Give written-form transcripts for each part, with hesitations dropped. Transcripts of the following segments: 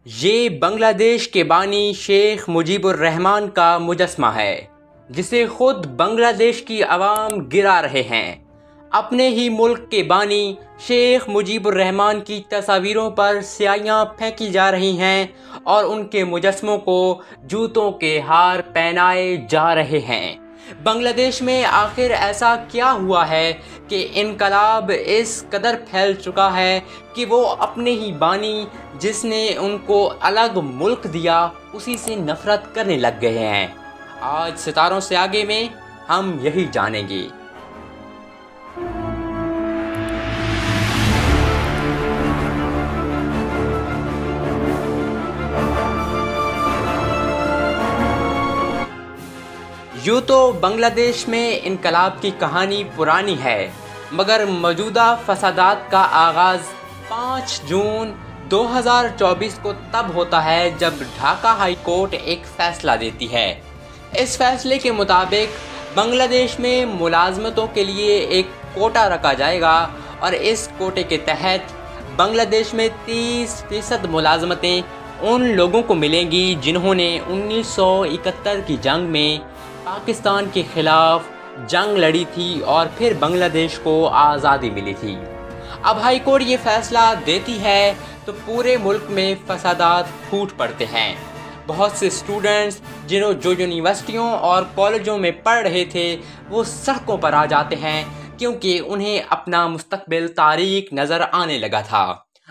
یہ بنگلہ دیش کے بانی شیخ مجیب الرحمان کا مجسمہ ہے جسے خود بنگلہ دیش کی عوام گرا رہے ہیں۔ اپنے ہی ملک کے بانی شیخ مجیب الرحمان کی تصاویروں پر سیاہیاں پھینکی جا رہی ہیں اور ان کے مجسموں کو جوتوں کے ہار پہنائے جا رہے ہیں۔ بنگلہ دیش میں آخر ایسا کیا ہوا ہے کہ انقلاب اس قدر پھیل چکا ہے کہ وہ اپنے ہی بانی جس نے ان کو الگ ملک دیا اسی سے نفرت کرنے لگ گئے ہیں؟ آج ستاروں سے آگے میں ہم یہی جانیں گے۔ یوں تو بنگلہ دیش میں انقلاب کی کہانی پرانی ہے، مگر موجودہ فسادات کا آغاز 5 جون 2024 کو تب ہوتا ہے جب ڈھاکہ ہائی کورٹ ایک فیصلہ دیتی ہے۔ اس فیصلے کے مطابق بنگلہ دیش میں ملازمتوں کے لیے ایک کوٹا رکھا جائے گا اور اس کوٹے کے تحت بنگلہ دیش میں 30% ملازمتیں ان لوگوں کو ملیں گی جنہوں نے 1971 کی جنگ میں پاکستان کے خلاف جنگ لڑی تھی اور پھر بنگلہ دیش کو آزادی ملی تھی۔ اب ہائی کورٹ یہ فیصلہ دیتی ہے تو پورے ملک میں فسادات پھوٹ پڑتے ہیں۔ بہت سے اسٹوڈنٹس جو یونیورسٹیوں اور کالجوں میں پڑھ رہے تھے وہ سڑکوں پر آ جاتے ہیں کیونکہ انہیں اپنا مستقبل تاریک نظر آنے لگا تھا۔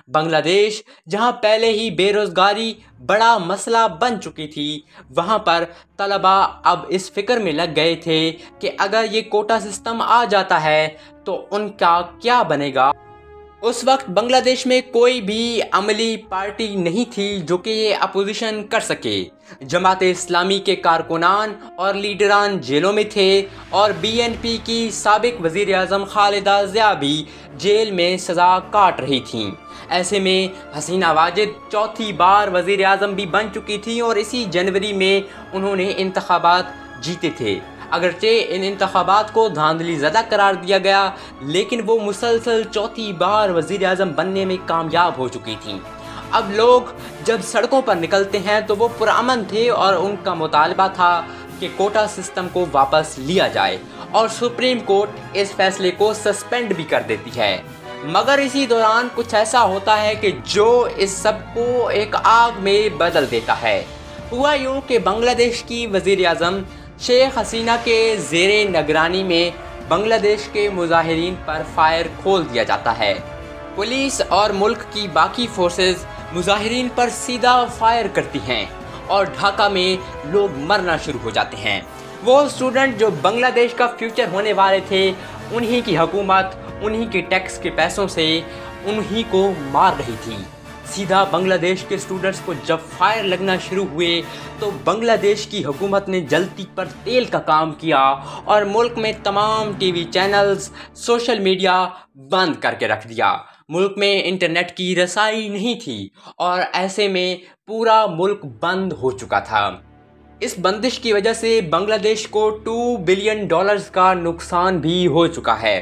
بنگلہ دیش جہاں پہلے ہی بے روزگاری بڑا مسئلہ بن چکی تھی، وہاں پر طلباء اب اس فکر میں لگ گئے تھے کہ اگر یہ کوٹا سسٹم آ جاتا ہے تو ان کا کیا بنے گا۔ اس وقت بنگلہ دیش میں کوئی بھی عملی پارٹی نہیں تھی جو کہ یہ اپوزیشن کر سکے۔ جماعت اسلامی کے کارکنان اور لیڈران جیلوں میں تھے اور BNP کی سابق وزیر اعظم خالدہ ضیاء بھی جیل میں سزا کاٹ رہی تھیں۔ ایسے میں حسینہ واجد چوتھی بار وزیر اعظم بھی بن چکی تھیں اور اسی جنوری میں انہوں نے انتخابات جیتے تھے۔ اگرچہ ان انتخابات کو دھاندلی زدہ قرار دیا گیا لیکن وہ مسلسل چوتھی بار وزیر اعظم بننے میں کامیاب ہو چکی تھیں۔ اب لوگ جب سڑکوں پر نکلتے ہیں تو وہ پرامن تھے اور ان کا مطالبہ تھا کہ کوٹا سسٹم کو واپس لیا جائے اور سپریم کورٹ اس فیصلے کو سسپینڈ بھی کر دیتی ہے۔ مگر اسی دوران کچھ ایسا ہوتا ہے کہ جو اس سب کو ایک آگ میں بدل دیتا ہے۔ ہوا یوں کہ بنگلہ دیش کی وزیر اعظم شیخ حسینہ کے زیر نگرانی میں بنگلہ دیش کے مظاہرین پر فائر کھول دیا جاتا ہے۔ پولیس اور ملک کی باقی فورسز مظاہرین پر سیدھا فائر کرتی ہیں اور ڈھاکہ میں لوگ مرنا شروع ہو جاتے ہیں۔ وہ اسٹوڈنٹ جو بنگلہ دیش کا فیوچر ہونے والے تھے، انہی کی حکومت انہی کے ٹیکس کے پیسوں سے انہی کو مار رہی تھی۔ سیدھا بنگلہ دیش کے اسٹوڈنٹس کو جب فائر لگنا شروع ہوئے تو بنگلہ دیش کی حکومت نے جلتی پر تیل کا کام کیا اور ملک میں تمام T V channels, social media بند کر کے رکھ دیا۔ ملک میں انٹرنیٹ کی رسائی نہیں تھی اور ایسے میں پورا ملک بند ہو چکا تھا۔ اس بندش کی وجہ سے بنگلہ دیش کو $2 بلین کا نقصان بھی ہو چکا ہے۔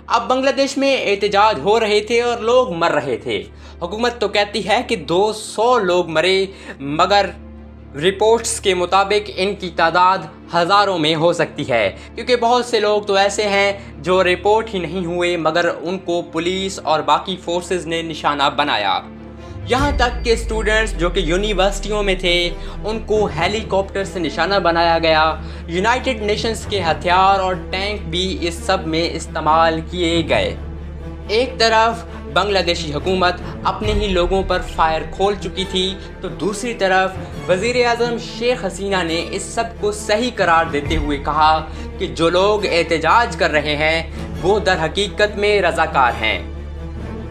اب بنگلہ دیش میں احتجاج ہو رہے تھے اور لوگ مر رہے تھے۔ حکومت تو کہتی ہے کہ 200 لوگ مرے، مگر رپورٹس کے مطابق ان کی تعداد ہزاروں میں ہو سکتی ہے کیونکہ بہت سے لوگ تو ایسے ہیں جو رپورٹ ہی نہیں ہوئے مگر ان کو پولیس اور باقی فورسز نے نشانہ بنایا۔ یہاں تک کہ اسٹوڈنٹس جو کہ یونیورسٹیوں میں تھے ان کو ہیلی کاپٹر سے نشانہ بنایا گیا۔ یونائٹڈ نیشنز کے ہتھیار اور ٹینک بھی اس سب میں استعمال کیے گئے۔ ایک طرف بنگلہ دیشی حکومت اپنے ہی لوگوں پر فائر کھول چکی تھی تو دوسری طرف وزیر اعظم شیخ حسینہ نے اس سب کو صحیح قرار دیتے ہوئے کہا کہ جو لوگ احتجاج کر رہے ہیں وہ در حقیقت میں رضاکار ہیں۔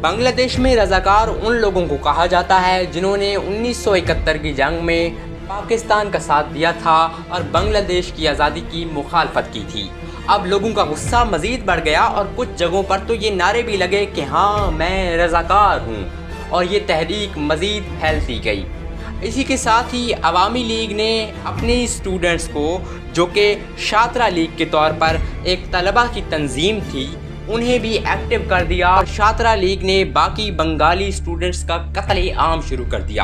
بنگلہ دیش میں رضاکار ان لوگوں کو کہا جاتا ہے جنہوں نے 1971 کی جنگ میں پاکستان کا ساتھ دیا تھا اور بنگلہ دیش کی آزادی کی مخالفت کی تھی۔ اب لوگوں کا غصہ مزید بڑھ گیا اور کچھ جگہوں پر تو یہ نعرے بھی لگے کہ ہاں میں رضاکار ہوں، اور یہ تحریک مزید پھیلتی گئی۔ اسی کے ساتھ ہی عوامی لیگ نے اپنے اسٹوڈنٹس کو جو کہ شاطرہ لیگ کے طور پر ایک طلبہ کی تنظیم تھی انہیں بھی ایکٹیو کر دیا اور شاطرہ لیگ نے باقی بنگالی اسٹوڈنٹس کا قتل عام شروع کر دیا۔